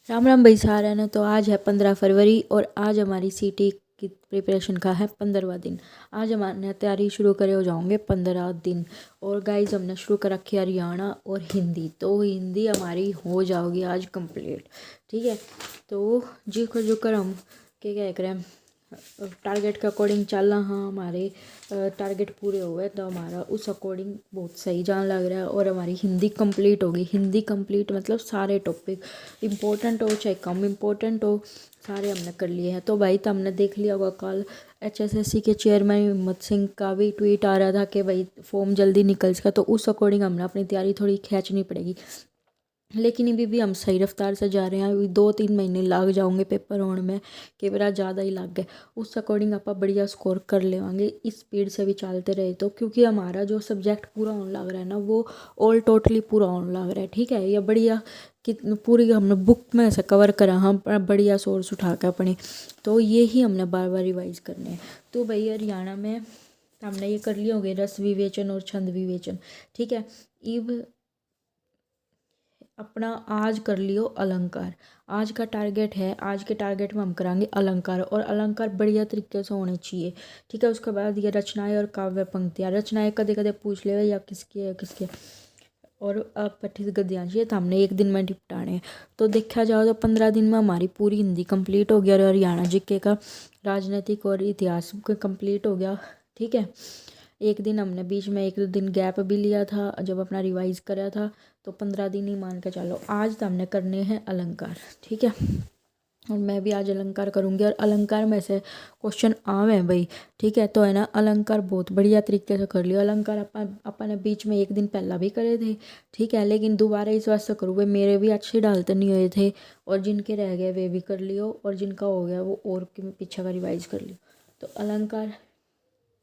राम राम भाई सारा ने। तो आज है 15 फरवरी और आज हमारी सीटी की प्रिपरेशन का है 15वां दिन। आज हमारे तैयारी शुरू करे हो जाओगे 15 दिन। और गाइज हमने शुरू कर रखी है हरियाणा और हिंदी, तो हिंदी हमारी हो जाओगी आज कंप्लीट। ठीक है, तो जी को जो कर हम क्या क्या करें, टारगेट के अकॉर्डिंग चलना। हाँ, हमारे टारगेट पूरे हो गए तो हमारा उस अकॉर्डिंग बहुत सही जान लग रहा है। और हमारी हिंदी कंप्लीट होगी। हिंदी कंप्लीट मतलब सारे टॉपिक इम्पोर्टेंट हो चाहे कम इम्पोर्टेंट हो, सारे हमने कर लिए हैं। तो भाई तो हमने देख लिया होगा कल HSSC के चेयरमैन हिम्मत सिंह का भी ट्वीट आ रहा था कि भाई फॉर्म जल्दी निकल सका, तो उस अकॉर्डिंग हमने अपनी तैयारी थोड़ी खींचनी पड़ेगी। लेकिन अभी भी हम सही रफ्तार से जा रहे हैं। अभी 2-3 महीने लग जाओगे पेपर होने में, कि मेरा ज़्यादा ही लग गए। उस अकॉर्डिंग आप बढ़िया स्कोर कर लेवांगे इस स्पीड से भी चलते रहे तो, क्योंकि हमारा जो सब्जेक्ट पूरा होने लग रहा है ना, वो ऑल टोटली पूरा होने लग रहा है। ठीक है, ये बढ़िया कि पूरी हमने बुक में से कवर करा हम बढ़िया सोर्स उठा के अपने, तो ये ही हमने बार बार रिवाइज करने हैं। तो भाई हरियाणा में हमने ये कर लिए होंगे रस विवेचन और छंद विवेचन। ठीक है, इब अपना आज कर लियो अलंकार। आज का टारगेट है, आज के टारगेट में हम करांगे अलंकार, और अलंकार बढ़िया तरीके से होने चाहिए। ठीक है, उसके बाद ये रचनाएं और काव्य पंक्तियाँ। रचनाएं कदे कदे पूछ ले या किसकी है किसके, और अपठित गद्यांश ये तो हमने एक दिन में निपटाने हैं। तो देखा जाओ तो 15 दिन में हमारी पूरी हिंदी कंप्लीट हो गया और हरियाणा जीके का राजनीतिक और इतिहास कंप्लीट हो गया। ठीक है, एक दिन हमने बीच में 1-2 दिन गैप भी लिया था जब अपना रिवाइज करा था, तो 15 दिन ही मान के चलो। आज तो हमने करने हैं अलंकार। ठीक है, और मैं भी आज अलंकार करूँगी, और अलंकार में से क्वेश्चन आवे हैं भाई। ठीक है, तो है ना, अलंकार बहुत बढ़िया तरीके से कर लियो। अलंकार अपन ने बीच में एक दिन पहला भी करे थे। ठीक है, लेकिन दोबारा इस वास्ते करूँ, वे मेरे भी अच्छे डालते नहीं हुए थे, और जिनके रह गए वे भी कर लियो, और जिनका हो गया वो और पीछे का रिवाइज कर लियो। तो अलंकार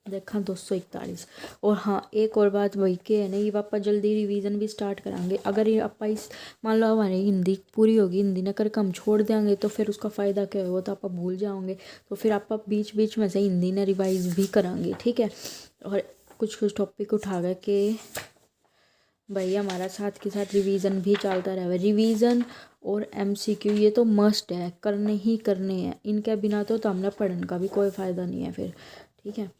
देखा 241। और हाँ, एक और बात वही के है ना, ये पापा जल्दी रिवीजन भी स्टार्ट कराएंगे। अगर ये आपा इस मान लो हमारी हिंदी पूरी होगी, हिंदी न करके हम छोड़ देंगे, तो फिर उसका फ़ायदा क्या होगा, तो आप भूल जाओगे। तो फिर आप बीच बीच में से हिंदी ने रिवाइज भी कराएंगे। ठीक है, और कुछ कुछ टॉपिक उठा गए कि भाई हमारा साथ के साथ रिवीजन भी चलता रहे। रिवीजन और MCQ ये तो मस्ट है, करने ही करने हैं। इनके बिना तो हमने पढ़ने का भी कोई फ़ायदा नहीं है फिर। ठीक है,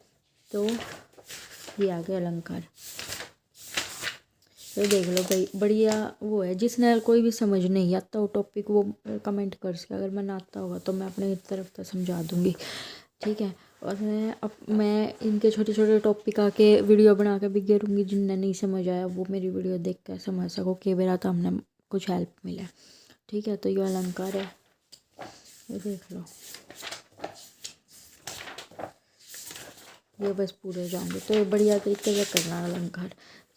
तो ये आ गया अलंकार। तो देख लो भाई बढ़िया वो है। जिसने कोई भी समझ नहीं आता वो टॉपिक वो कमेंट कर सके, अगर मैं ना आता होगा तो मैं अपने तरफ से समझा दूंगी। ठीक है, और मैं इनके छोटे छोटे टॉपिक आके वीडियो बना के भी गिरूँगी। जिनने नहीं समझ आया वो मेरी वीडियो देख कर समझ सको कि मेरा तो हमने कुछ हेल्प मिला। ठीक है, तो ये अलंकार है, ये देख लो। ये बस पूरे जाएंगे तो बढ़िया तरीके से करना अलंकार।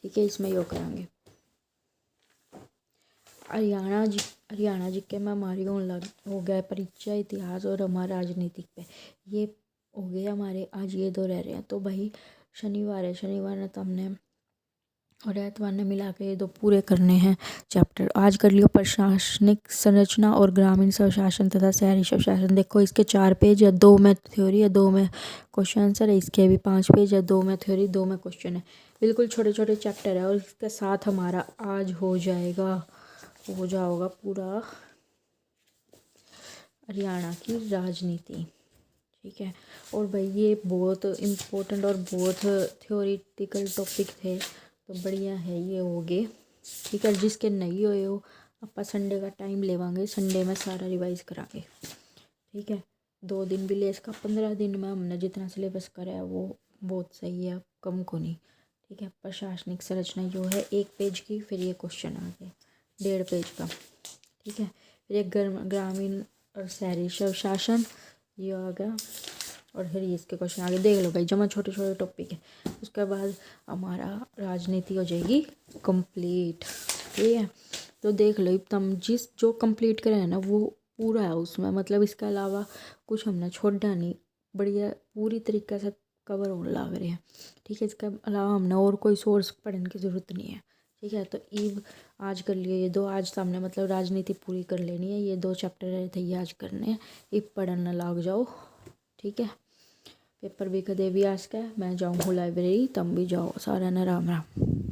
ठीक है, इसमें यो करेंगे हरियाणा जी के में हमारी हो गया परिचय इतिहास और हमारा राजनीतिक पे। ये हो गए हमारे, आज ये 2 रह रहे हैं। तो भाई शनिवार है, शनिवार ने तो हमने और एतवार ने मिला के ये 2 पूरे करने हैं चैप्टर। आज कर लियो प्रशासनिक संरचना और ग्रामीण स्वशासन तथा शहरी स्वशासन। देखो इसके 4 पेज है, 2 में थ्योरी है, 2 में क्वेश्चन आंसर है। इसके भी 5 पेज है, 2 में थ्योरी 2 में क्वेश्चन है। बिल्कुल छोटे छोटे चैप्टर है, और इसके साथ हमारा आज हो जाएगा पूरा हरियाणा की राजनीति। ठीक है, और भाई ये बहुत इम्पोर्टेंट और बहुत थ्योरेटिकल टॉपिक थे, तो बढ़िया है ये हो गए। ठीक है, जिसके नहीं हुए हो आप संडे का टाइम लेवांगे, संडे में सारा रिवाइज करांगे। ठीक है, 2 दिन भी ले इसका, 15 दिन में हमने जितना सिलेबस करा है वो बहुत सही है, कम को नहीं। ठीक है, प्रशासनिक संरचना जो है 1 पेज की, फिर ये क्वेश्चन आ गए 1.5 पेज का। ठीक है, फिर एक ग्रामीण और शहरी स्वशासन ये आ गया, और फिर इसके क्वेश्चन आगे देख लो भाई, जमा छोटे छोटे टॉपिक है। उसके बाद हमारा राजनीति हो जाएगी कंप्लीट। ठीक है, तो देख लो तुम जिस जो कंप्लीट करे है ना वो पूरा है उसमें, मतलब इसके अलावा कुछ हमने छोड़ा नहीं, बढ़िया पूरी तरीके से कवर होने लग रहे हैं। ठीक है, इसके अलावा हमने और कोई सोर्स पढ़ने की ज़रूरत नहीं है। ठीक है, तो ईब आज कर लिए ये 2, आज सामने मतलब राजनीति पूरी कर लेनी है। ये 2 चैप्टर रहे थे ये आज करने हैं, ईब पढ़ने लग जाओ। ठीक है, पेपर भी कदे भी आज का मैं जाऊँ लाइब्रेरी, तुम भी जाओ। सारा ने राम राम।